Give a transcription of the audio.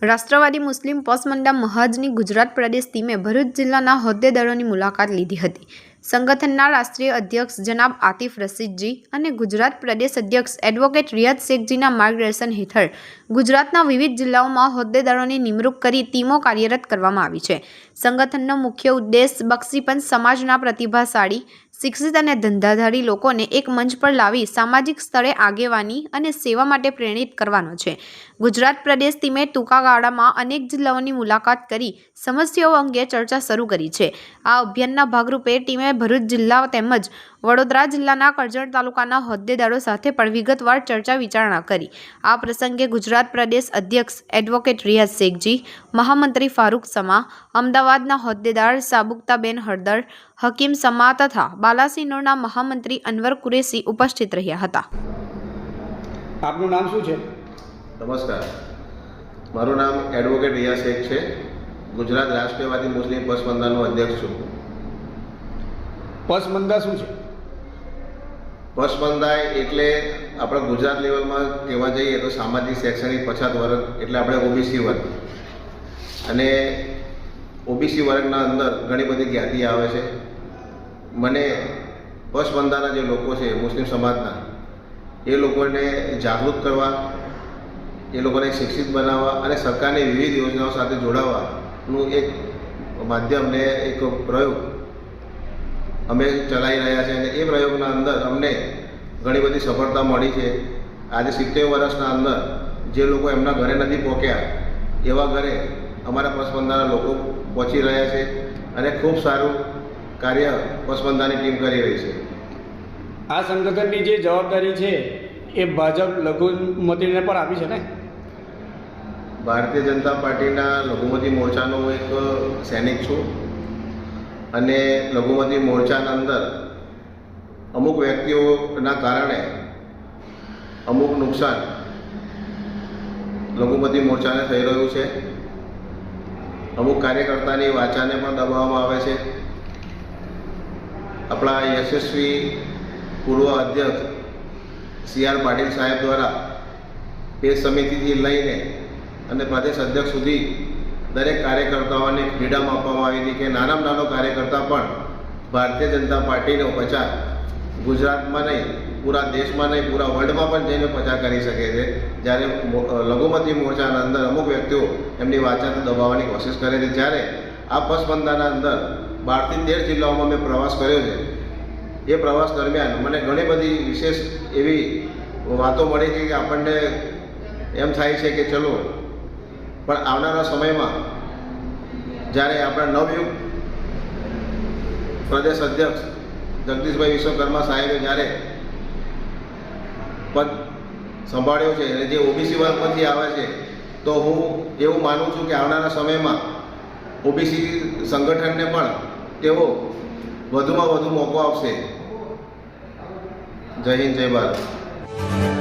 રાષ્ટ્રવાદી મુસ્લિમ પસમંદા મહાજની ગુજરાત પ્રદેશ ટીમે ભરૂચ જિલ્લાના હોદ્દેદારોની મુલાકાત લીધી હતી. સંગઠનના રાષ્ટ્રીય અધ્યક્ષ જનાબ આતિફ રશીદજી અને ગુજરાત પ્રદેશ અધ્યક્ષ એડવોકેટ રિયાઝ શેખજીના માર્ગદર્શન હેઠળ ગુજરાતના વિવિધ જિલ્લાઓમાં હોદ્દેદારોની નિમણૂક કરી ટીમો કાર્યરત કરવામાં આવી છે. સંગઠનનો મુખ્ય ઉદ્દેશ બક્ષીપંચ સમાજના પ્રતિભાશાળી, શિક્ષિત અને ધંધાધારી લોકોને એક મંચ પર લાવી સામાજિક સ્તરે આગેવાની અને સેવા માટે પ્રેરિત કરવાનો છે. ગુજરાત પ્રદેશ ટીમે ટૂંકા ગાળામાં અનેક જિલ્લાઓની મુલાકાત કરી સમસ્યાઓ અંગે ચર્ચા શરૂ કરી છે. આ અભિયાનના ભાગરૂપે ટીમે ભરૂચ જિલ્લા તેમજ વડોદરા જિલ્લાના કરજણ તાલુકાના હોદ્દેદારો સાથે પણ વિગતવાર ચર્ચા વિચારણા કરી. આ પ્રસંગે ગુજરાત પ્રદેશ અધ્યક્ષ એડવોકેટ રિયાઝ શેખજી, મહામંત્રી ફારૂક સમા, અમદાવાદના હોદ્દેદાર સાબુકતાબેન હળદર, હકીમ સમા તથા બાલાસિનોરના મહામંત્રી અનવર કુરેશી ઉપસ્થિત રહ્યા હતા. આપનું નામ શું છે? નમસ્કાર, મારું નામ એડવોકેટ રિયાઝ શેખ છે. ગુજરાત રાષ્ટ્રીયવાદી મુસ્લિમ પસમંદાનો અધ્યક્ષ છું. પસમંદા શું છે? પસમંદા એટલે આપણે ગુજરાત લેવલમાં કહેવા જઈએ તો સામાજિક શૈક્ષણિક પછાત વર્ગ એટલે આપણે ઓબીસી વર્ગ. અને ઓબીસી વર્ગના અંદર ઘણી બધી જ્ઞાતિ આવે છે. મને પસમંદાના જે લોકો છે મુસ્લિમ સમાજના, એ લોકોને જાગૃત કરવા, એ લોકોને શિક્ષિત બનાવવા અને સરકારની વિવિધ યોજનાઓ સાથે જોડાવવાનું એક માધ્યમ ને એક પ્રયોગ અમે ચલાવી રહ્યા છીએ. અને એ પ્રયોગના અંદર અમને ઘણી બધી સફળતા મળી છે. આજે 70 વર્ષના અંદર જે લોકો એમના ઘરે નથી પહોંચ્યા એવા ઘરે અમારા પસમંદાના લોકો પહોંચી રહ્યા છે અને ખૂબ સારું કાર્ય પસમંદાની ટીમ કરી રહી છે. આ સંગઠનની જે જવાબદારી છે એ ભાજપ લઘુમતીને પર આપી છે ને? ભારતીય જનતા પાર્ટીના લઘુમતી મોરચાનો હું એક સૈનિક છું અને લઘુમતી મોરચાના અંદર અમુક વ્યક્તિઓના કારણે અમુક નુકસાન લઘુમતી મોરચાને થઈ રહ્યું છે. અમુક કાર્યકર્તાની વાચાને પણ દબાવવામાં આવે છે. આપણા યશસ્વી પૂર્વ અધ્યક્ષ CR પાટીલ સાહેબ દ્વારા પેજ સમિતિથી લઈને અને પ્રદેશ અધ્યક્ષ સુધી દરેક કાર્યકર્તાઓને ફ્રીડમ આપવામાં આવી હતી કે નાનામાં નાનો કાર્યકર્તા પણ ભારતીય જનતા પાર્ટીનો પ્રચાર ગુજરાતમાં નહીં, પૂરા દેશમાં નહીં, પૂરા વર્લ્ડમાં પણ જઈને પ્રચાર કરી શકે છે. જ્યારે લઘુમતી મોરચાના અંદર અમુક વ્યક્તિઓ એમની વાચાને દબાવવાની કોશિશ કરે છે. જ્યારે આ પસમંદાના અંદર 12 થી 13 જિલ્લાઓમાં મેં પ્રવાસ કર્યો છે. એ પ્રવાસ દરમિયાન મને ઘણી બધી વિશેષ એવી વાતો મળી છે કે આપણને એમ થાય છે કે ચલો, પણ આવનારા સમયમાં જ્યારે આપણા નવયુગ પ્રદેશ અધ્યક્ષ જગદીશભાઈ વિશ્વકર્મા સાહેબે જ્યારે પદ સંભાળ્યો છે અને જે ઓબીસી વર્ગમાંથી આવે છે, તો હું એવું માનું છું કે આવનારા સમયમાં ઓબીસી સંગઠનને પણ તેઓ વધુમાં વધુ મોકો આપશે. જય હિન્દ, જય ભારત.